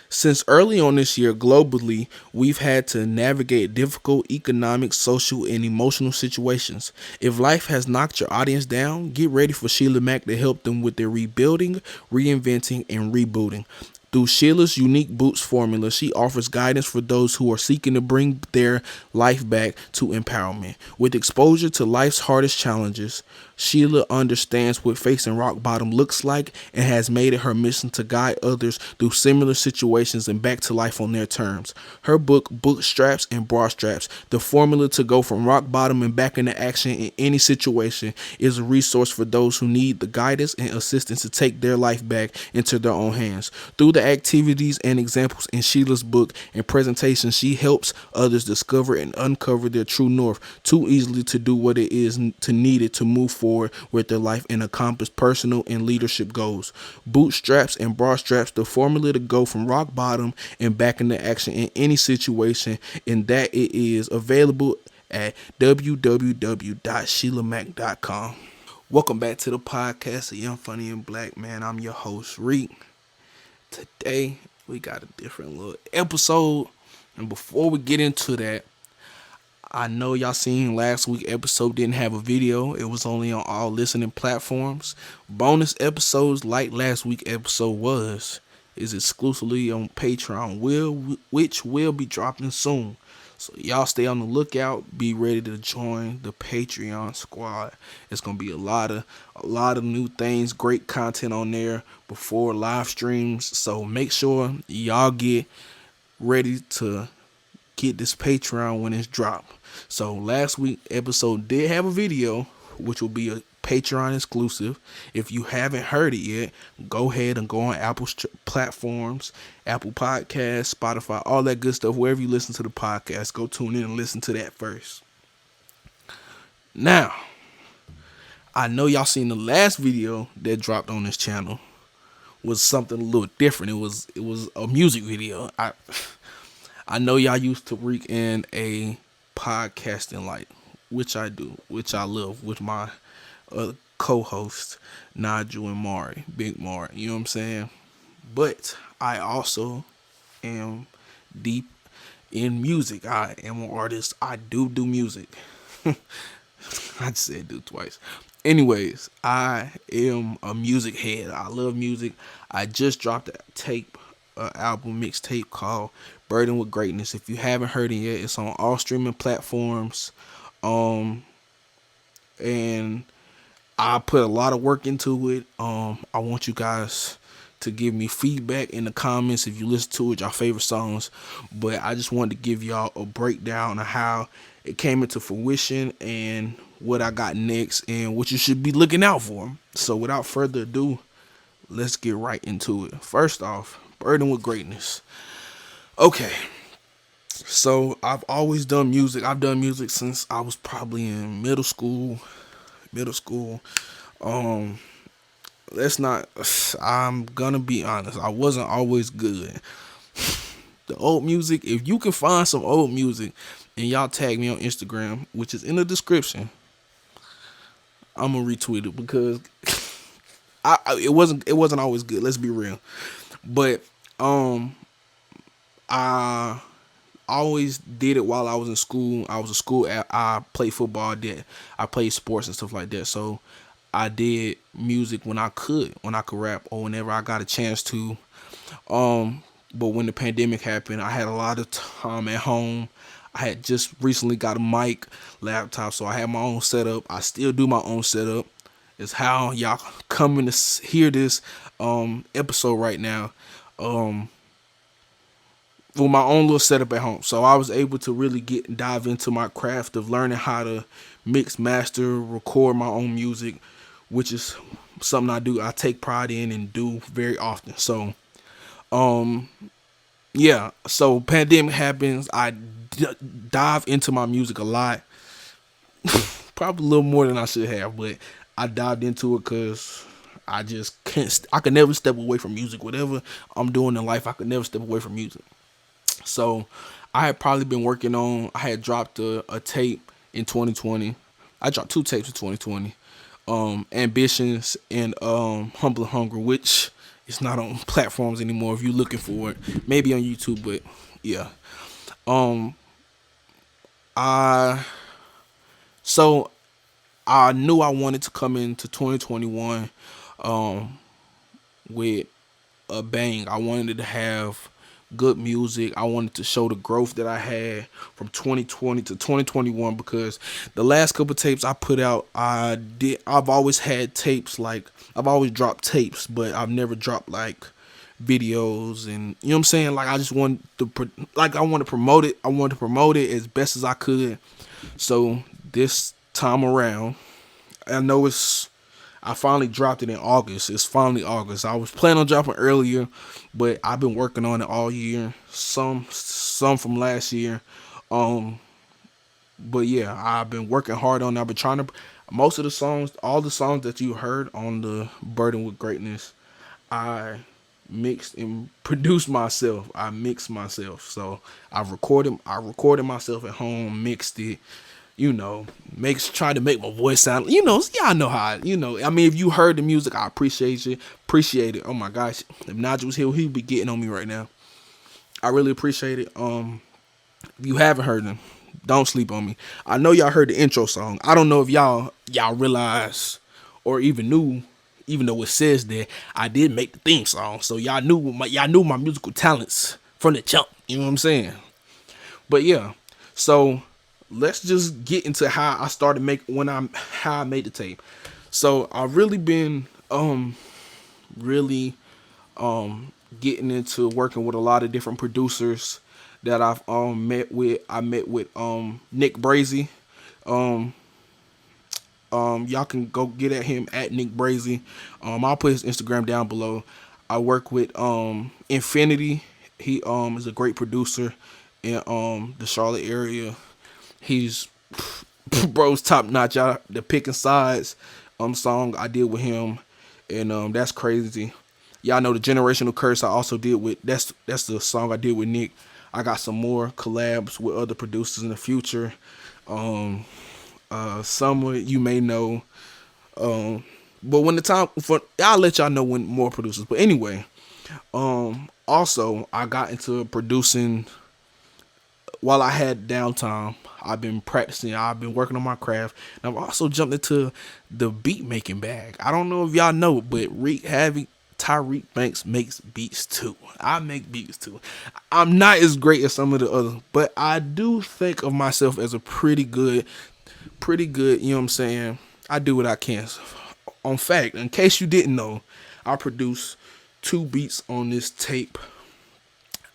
Since early on this year, globally, we've had to navigate difficult economic, social, and emotional situations. If life has knocked your audience down, get ready for Sheila Mac to help them with their rebuilding, reinventing, and rebooting. Through Sheila's unique Boots formula, she offers guidance for those who are seeking to bring their life back to empowerment. With exposure to life's hardest challenges, Sheila understands what facing rock bottom looks like and has made it her mission to guide others through similar situations and back to life on their terms. Her book, Bootstraps and Bra Straps, the formula to go from rock bottom and back into action in any situation, is a resource for those who need the guidance and assistance to take their life back into their own hands. Through the activities and examples in Sheila's book and presentation, she helps others discover and uncover their true north too easily to do what it is to needed to move forward with their life and accomplish personal and leadership goals. Bootstraps and Bra Straps, the formula to go from rock bottom and back into action in any situation, and that it is available at www.sheilamac.com. Welcome back to the podcast of Young, Funny, and Black, man. I'm your host, Reek. Today, we got a different little episode. And before we get into that, I know y'all seen last week's episode didn't have a video. It was only on all listening platforms. Bonus episodes like last week's episode is exclusively on Patreon, which will be dropping soon. So y'all stay on the lookout. Be ready to join the Patreon squad. It's gonna be a lot of new things, great content on there before live streams. So make sure y'all get ready to get this Patreon when it's dropped. So last week episode did have a video, which will be a Patreon exclusive. If you haven't heard it yet, go ahead and go on Apple platforms, Apple Podcasts, Spotify, all that good stuff. Wherever you listen to the podcast, go tune in and listen to that first. Now, I know y'all seen the last video that dropped on this channel was something a little different. It was a music video. I know y'all used to Reek in a podcasting light, which I do, which I love, with my co-host Nijel and Mahri, Big Mahri, you know what I'm saying? But I also am deep in music. I am an artist. I do music. I just said do twice. Anyways, I am a music head. I love music. I just dropped a tape, album mixtape called Burden with Greatness. If you haven't heard it yet, it's on all streaming platforms. And I put a lot of work into it. I want you guys to give me feedback in the comments if you listen to it, your favorite songs. But I just wanted to give y'all a breakdown of how it came into fruition and what I got next and what you should be looking out for. So without further ado, let's get right into it. First off, Burden with Greatness. Okay, so I've always done music. I've done music since I was probably in middle school. I'm gonna be honest, I wasn't always good. The old music, if you can find some old music and y'all tag me on Instagram, which is in the description, I'm gonna retweet it because it wasn't always good. Let's be real. But I always did it while I was in school. I was a school. I played football. I played sports and stuff like that. So I did music when I could rap or whenever I got a chance to. But when the pandemic happened, I had a lot of time at home. I had just recently got a mic, laptop, so I had my own setup. I still do my own setup. It's how y'all coming to hear this episode right now. With my own little setup at home. So I was able to really dive into my craft of learning how to mix, master, record my own music, which is something I take pride in and do very often. So, yeah. So pandemic happens. I dive into my music a lot. Probably a little more than I should have, but I dived into it because I just can't. I can never step away from music. Whatever I'm doing in life, I could never step away from music. So I had probably been working on. I had dropped a tape in 2020. I dropped 2 tapes in 2020. Ambitions and Humble and Hungry, which It's not on platforms anymore. If you're looking for it, maybe on YouTube, but yeah. Um, I so I knew I wanted to come into 2021 um with a bang. I wanted to have good music. I wanted to show the growth that I had from 2020 to 2021 because the last couple tapes I put out, I've always had tapes, like I've always dropped tapes, but I've never dropped like videos, and you know what I'm saying? Like I just want to I want to promote it. I wanted to promote it as best as I could. So this time around, I know I finally dropped it in August. It's finally August. I was planning on dropping earlier, but I've been working on it all year. Some from last year. Um, but yeah, I've been working hard on it. I've been trying to most of the songs, all the songs that you heard on the Burden with Greatness, I mixed and produced myself. I mixed myself. So I recorded myself at home, mixed it, try to make my voice sound, y'all know how, I mean, if you heard the music, I appreciate it. Oh my gosh, if Nigel was here, he'd be getting on me right now. I really appreciate it. If you haven't heard them, don't sleep on me. I know y'all heard the intro song. I don't know if y'all realize or even knew, even though it says that I did make the theme song, so y'all knew my musical talents from the jump. You know what I'm saying? But yeah, so let's just get into how I started how I made the tape. So I've really been really getting into working with a lot of different producers that I've met with. I met with Nick Brazy. Um y'all can go get at him at Nick Brazy. I'll put his Instagram down below. I work with Infinity. He is a great producer in the Charlotte area. He's bro's top notch. The Picking Sides song I did with him, and that's crazy. Y'all know the Generational Curse I also did with that's the song I did with Nick. I got some more collabs with other producers in the future. Some you may know. But when the time for I'll let y'all know when more producers. But anyway, also I got into producing while I had downtime. I've been practicing. I've been working on my craft. And I've also jumped into the beat making bag. I don't know if y'all know, but Reek Havoc Tyreek Banks makes beats too. I make beats too. I'm not as great as some of the others, but I do think of myself as a pretty good, you know what I'm saying? I do what I can. On fact, in case you didn't know, I produced 2 beats on this tape.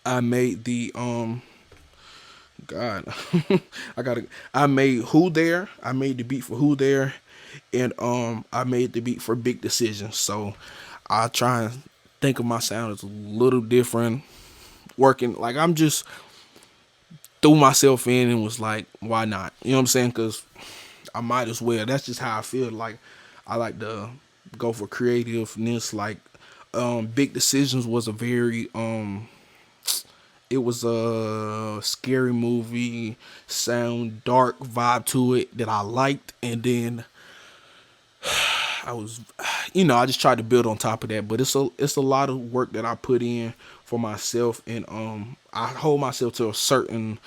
I made the God, I made Who There. I made the beat for Who There, and I made the beat for Big Decisions. So I try and think of my sound as a little different. Working like I'm just threw myself in and was like, why not? You know what I'm saying? Because I might as well. That's just how I feel. Like I like to go for creativeness. Like Big Decisions was a very it was a scary movie, sound dark vibe to it that I liked, and then I was, I just tried to build on top of that. But it's a lot of work that I put in for myself, and I hold myself to a certain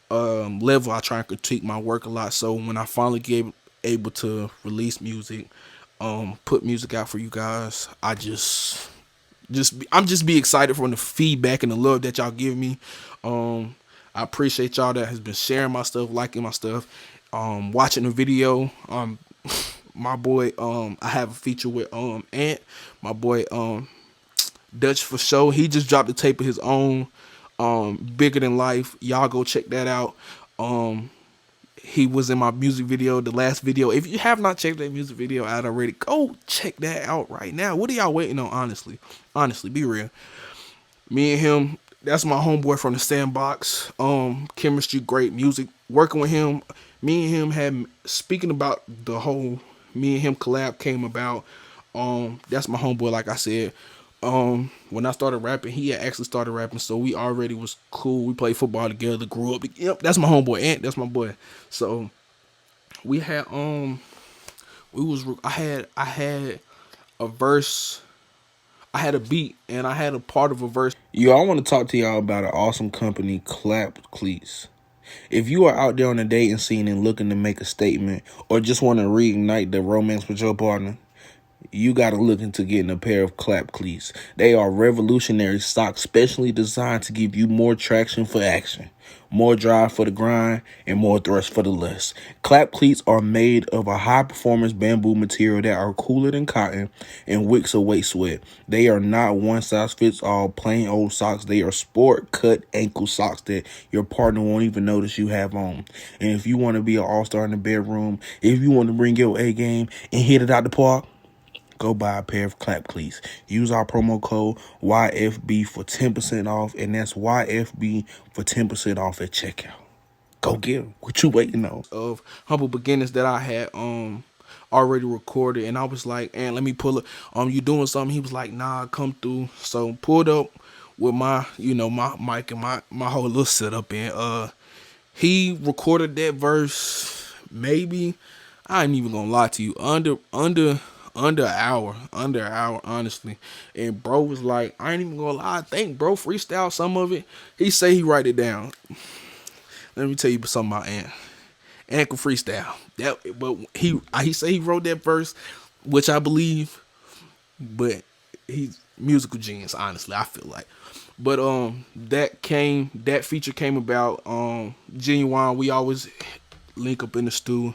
level. I try and critique my work a lot. So when I finally get able to release music, put music out for you guys, I'm just be excited from the feedback and the love that y'all give me. I appreciate y'all that has been sharing my stuff, liking my stuff, watching the video. My boy, I have a feature with Ant, my boy Dutch for Show. He just dropped a tape of his own, Bigger Than Life. Y'all go check that out. He was in my music video, the last video. If you have not checked that music video out already, go check that out right now. What are y'all waiting on, honestly, be real. Me and him, that's my homeboy from the Sandbox. Chemistry, great music. Working with him, me and him had, speaking about the whole me and him collab came about. That's my homeboy, like I said. When I started rapping, he had actually started rapping, so we already was cool. We played football together, grew up. Yep, that's my homeboy, Ant. That's my boy. So we had I had a verse. I had a beat and I had a part of a verse. Yo, I want to talk to y'all about an awesome company, Cleats. If you are out there on the dating scene and looking to make a statement or just want to reignite the romance with your partner, you got to look into getting a pair of Cleats. They are revolutionary socks specially designed to give you more traction for action, more drive for the grind, and more thrust for the lust. Cleats are made of a high-performance bamboo material that are cooler than cotton and wicks away sweat. They are not one-size-fits-all plain old socks. They are sport-cut ankle socks that your partner won't even notice you have on. And if you want to be an all-star in the bedroom, if you want to bring your A game and hit it out the park, go buy a pair of Cleats. Use our promo code YFB for 10% off, and that's YFB for 10% off at checkout. Go get them. What you waiting on? Of humble beginnings that I had already recorded, and I was like, and let me pull it. You doing something? He was like, nah, come through. So pulled up with my, my mic and my whole little setup, and he recorded that verse. Maybe I ain't even gonna lie to you. Under an hour, honestly. And bro was like, I ain't even gonna lie, I think bro freestyle some of it. He say he write it down. Let me tell you something about Ant. Ant can freestyle. But he say he wrote that verse, which I believe, but he's musical genius, honestly, I feel like. But that feature came about, Genuine, we always link up in the stew.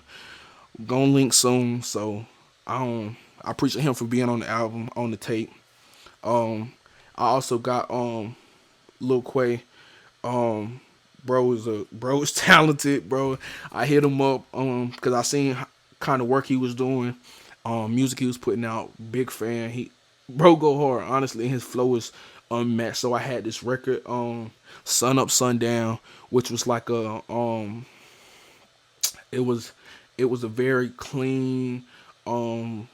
Gonna link soon, so I appreciate him for being on the album, on the tape. I also got Lil Quay. Bro is talented, bro. I hit him up because I seen kind of work he was doing, music he was putting out. Big fan. Bro go hard, honestly. His flow is unmatched. So I had this record, Sun Up Sundown, which was like it was a very clean, it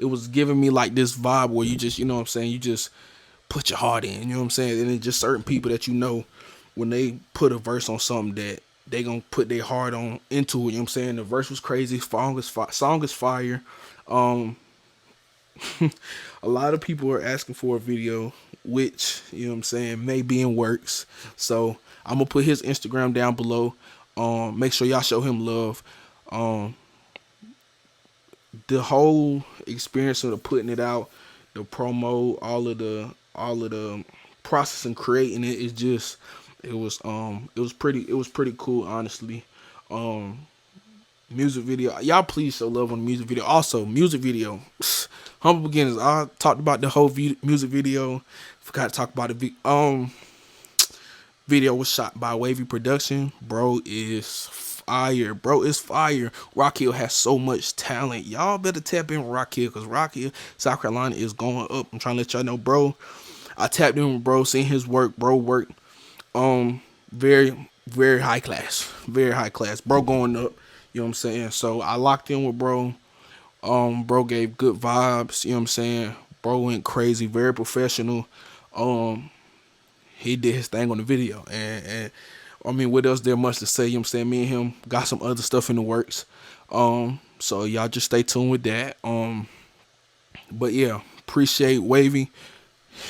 was giving me like this vibe where you just, you know what I'm saying, you just put your heart in, you know what I'm saying, and it's just certain people that when they put a verse on something that they gonna put their heart on into it, you know what I'm saying. The verse was crazy, song is fire. A lot of people are asking for a video, which, you know what I'm saying, may be in works. So I'm gonna put his Instagram down below. Make sure y'all show him love. The whole experience of putting it out, the promo, all of the process and creating it is just, it was pretty cool, honestly. Music video, y'all please show love on the music video. Also, music video, humble beginnings. I talked about the whole music video. Forgot to talk about the video was shot by Wavy Production. Bro is fire. Rock Hill has so much talent. Y'all better tap in with Rock Hill, because Rock Hill, South Carolina is going up. I'm trying to let y'all know, bro. I tapped in with bro, seen his work. Bro work very, very high class. Very high class. Bro going up. You know what I'm saying? So I locked in with bro. Bro gave good vibes. You know what I'm saying? Bro went crazy. Very professional. He did his thing on the video. And I mean, what else there much to say? You know what I'm saying? Me and him got some other stuff in the works. So y'all just stay tuned with that. But yeah, appreciate Wavy.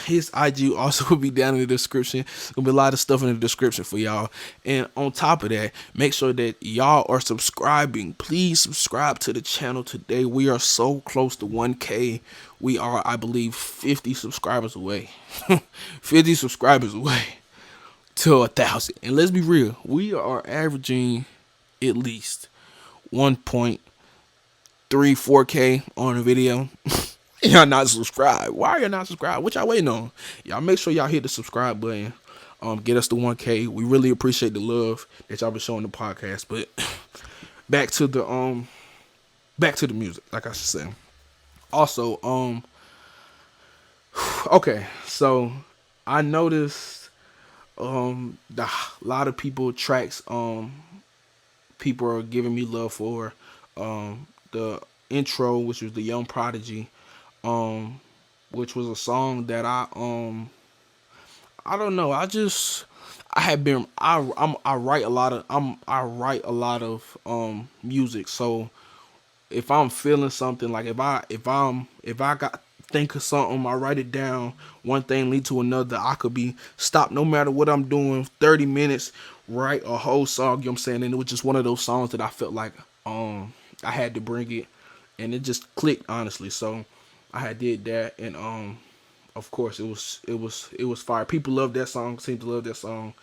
His IG also will be down in the description. There'll be a lot of stuff in the description for y'all. And on top of that, make sure that y'all are subscribing. Please subscribe to the channel today. We are so close to 1K. We are, I believe, 50 subscribers away. 50 subscribers away to 1,000. And let's be real, we are averaging at least 1.34K on a video. Y'all not subscribed. Why are you not subscribed? What y'all waiting on? Y'all make sure y'all hit the subscribe button. Get us to 1K. We really appreciate the love that y'all been showing the podcast. But back to the music, like I should say. Also, okay, so I noticed a lot of tracks people are giving me love for. The intro, which was the Young Prodigy, which was a song that I don't know. I write a lot of music. So if I'm feeling something, like if I think of something, I write it down. One thing lead to another. I could be stopped no matter what I'm doing. 30 minutes, write a whole song. You know what I'm saying? And it was just one of those songs that I felt like I had to bring it, and it just clicked honestly. So I had did that, and of course it was fire. People love that song. Seem to love that song.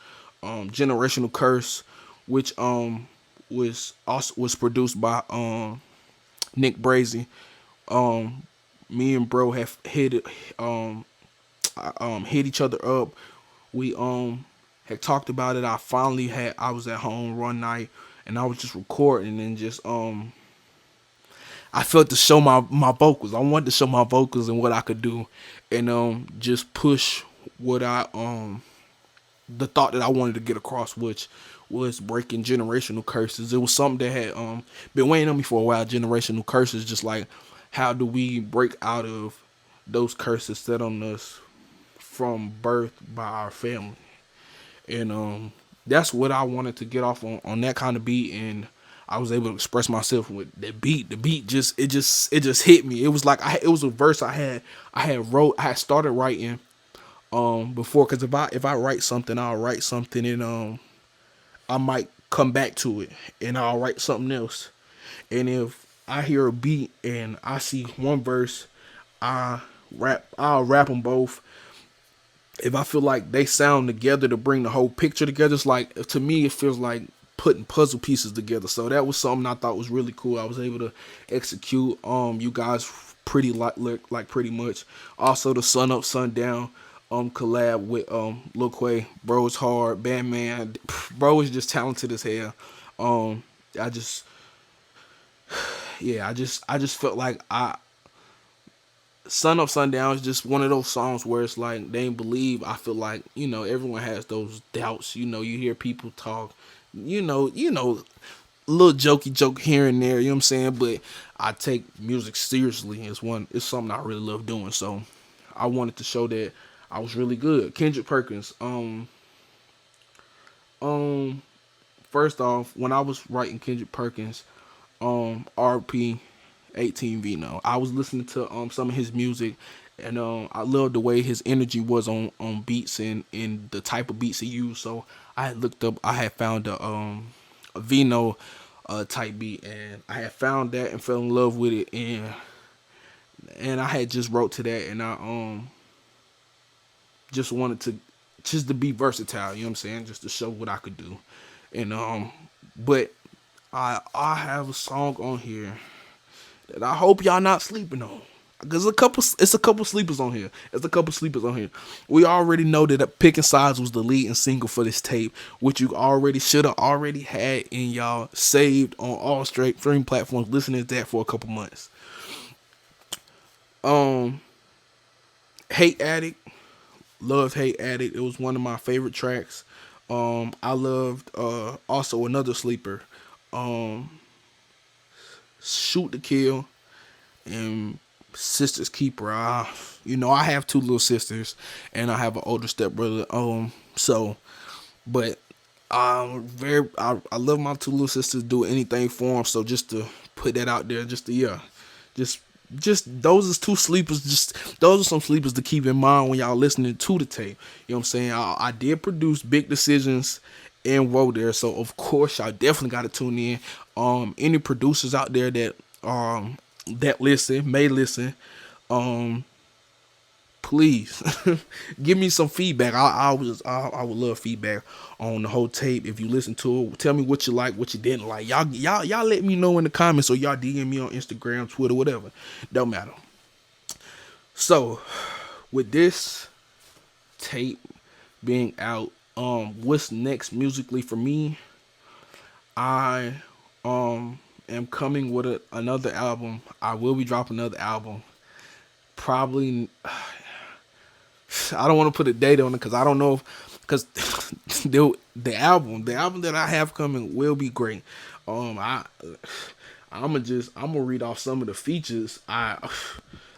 Generational Curse, which was produced by Nick Brazy. Um, Me and bro have hit each other up. We had talked about it. I was at home one night and I was just recording and just I felt to show my vocals. I wanted to show my vocals and what I could do, and just push what I the thought that I wanted to get across, which was breaking generational curses. It was something that had been weighing on me for a while. Generational curses, just like how do we break out of those curses set on us from birth by our family, and that's what I wanted to get off on that kind of beat, and I was able to express myself with that beat. The beat just hit me. It was like it was a verse I had started writing before, because if I write something, I'll write something, and I might come back to it and I'll write something else. And if I hear a beat and I see one verse, I'll rap them both. If I feel like they sound together to bring the whole picture together, it's like, to me it feels like putting puzzle pieces together. So that was something I thought was really cool. I was able to execute. You guys pretty like pretty much. Also the Sun Up Sun Down collab with Lil Quay. Bro is hard. Bandman. Bro is just talented as hell. I just I just felt like Sun Up Sundown is just one of those songs where it's like they ain't believe. I feel like, everyone has those doubts. You hear people talk, little jokey joke here and there, you know what I'm saying? But I take music seriously. It's something I really love doing. So I wanted to show that I was really good. Kendrick Perkins. Um First off, when I was writing Kendrick Perkins, RP 18 Vino, I was listening to some of his music, and I loved the way his energy was on beats, and the type of beats he used. So I had found a Vino type beat, and I had found that and fell in love with it, and I had just wrote to that, and I just wanted to be versatile, you know what I'm saying, just to show what I could do. And but I have a song on here that I hope y'all not sleeping on. Cause it's a couple sleepers on here. It's a couple sleepers on here. We already know that Picking Sides was the leading single for this tape, which you already should have already had in y'all saved on all straight streaming platforms. Listening to that for a couple months. Um, Hate Addict, loved Hate Addict. It was one of my favorite tracks. I loved also another sleeper, um, Shoot to Kill, and Sister's Keeper. I have two little sisters, and I have an older stepbrother. But I love my two little sisters. Do anything for them. So just to put that out there, just those is two sleepers. Just those are some sleepers to keep in mind when y'all listening to the tape. You know what I'm saying? I did produce Big Decisions and Woe there, so of course y'all definitely got to tune in. Any producers out there that may listen, um, please give me some feedback. I would love feedback on the whole tape. If you listen to it, tell me what you like, what you didn't like. Y'all let me know in the comments, or y'all DM me on Instagram, Twitter, whatever. Don't matter. So with this tape being out, what's next musically for me? I am coming with another album. I will be dropping another album. Probably, I don't want to put a date on it because I don't know because the album that I have coming will be great. I'm gonna read off some of the features. I'm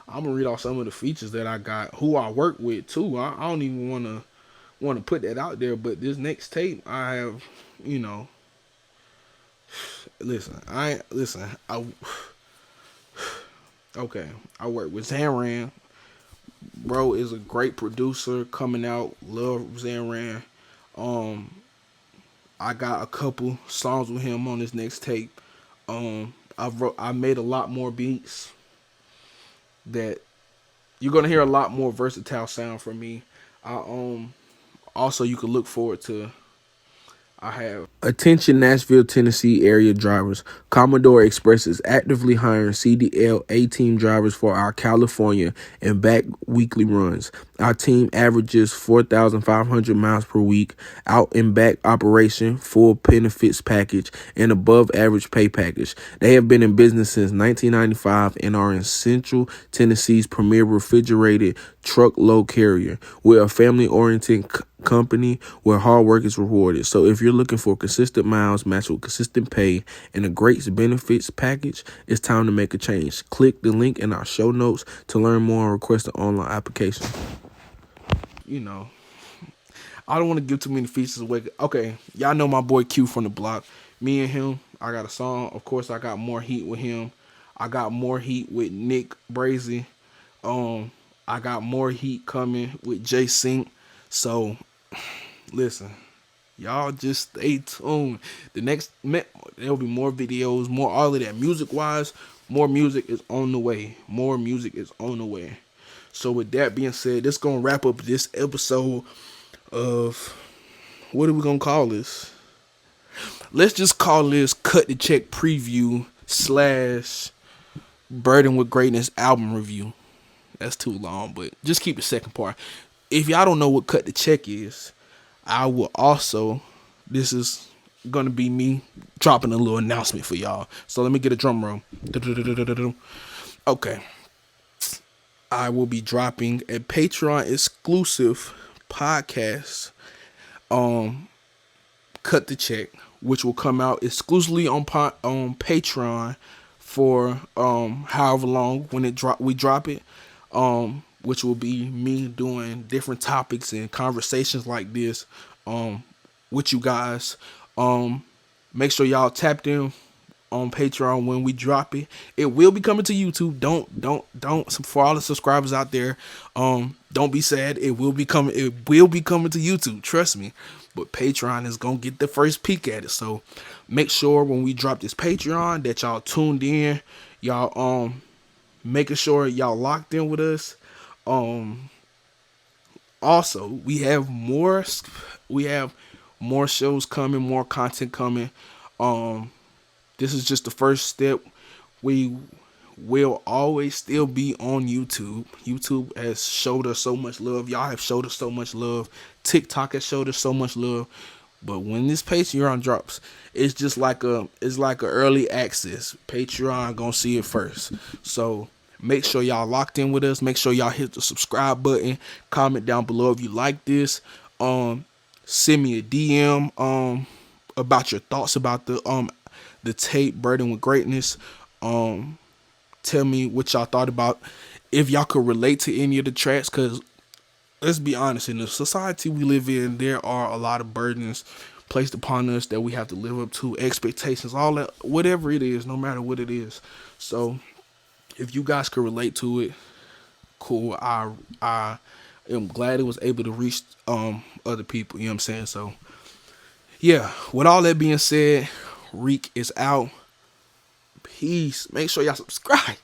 gonna read off some of the features that I got. Who I work with too. I don't even want to put that out there. But this next tape, I have, listen. I okay. I work with Zanran. Bro is a great producer coming out. Love Zanran. Um, I got a couple songs with him on this next tape. I made a lot more beats that you're gonna hear a lot more versatile sound from me. I also you can look forward to I have attention Nashville, Tennessee area drivers. Commodore Express is actively hiring CDL A-team drivers for our California and back weekly runs. Our team averages 4,500 miles per week, out and back operation, full benefits package, and above average pay package. They have been in business since 1995 and are in Central Tennessee's premier refrigerated truckload carrier. We're a family-oriented company where hard work is rewarded. So if you're looking for consistent miles matched with consistent pay and a great benefits package, it's time to make a change. Click the link in our show notes to learn more and request an online application. You know, I don't want to give too many features away. Okay, y'all know my boy Q from the block. Me and him, I got a song. Of course, I got more heat with him. I got more heat with Nick Brazy. I got more heat coming with J Sync. So listen, y'all just stay tuned. There'll be more videos, more all of that. Music wise, more music is on the way. More music is on the way. So with that being said, this gonna wrap up this episode of what are we gonna call this? Let's just call this Cut the Check preview / Burden with Greatness album review. That's too long, but just keep the second part. If y'all don't know what Cut the Check is, I will also, this is going to be me dropping a little announcement for y'all. So let me get a drum roll. Okay. I will be dropping a Patreon exclusive podcast, Cut the Check, which will come out exclusively on Patreon for however long when we drop it. Which will be me doing different topics and conversations like this with you guys. Make sure y'all tapped in on Patreon when we drop it. It will be coming to YouTube. Don't for all the subscribers out there, don't be sad. It will be coming to YouTube. Trust me. But Patreon is gonna get the first peek at it. So make sure when we drop this Patreon that y'all tuned in. Y'all making sure y'all locked in with us. Also, we have more shows coming, more content coming. This is just the first step. We will always still be on YouTube. YouTube has showed us so much love. Y'all have showed us so much love. TikTok has showed us so much love. But when this Patreon drops, it's just like a early access. Patreon gonna see it first. So make sure y'all locked in with us. Make sure y'all hit the subscribe button. Comment down below if you like this. Send me a DM about your thoughts about the tape Burden with Greatness. Tell me what y'all thought about, if y'all could relate to any of the tracks, because let's be honest, in the society we live in, there are a lot of burdens placed upon us that we have to live up to, expectations, all that, whatever it is, no matter what it is. So if you guys could relate to it, cool. I am glad it was able to reach other people, you know what I'm saying? So yeah, with all that being said, Reek is out. Peace. Make sure y'all subscribe.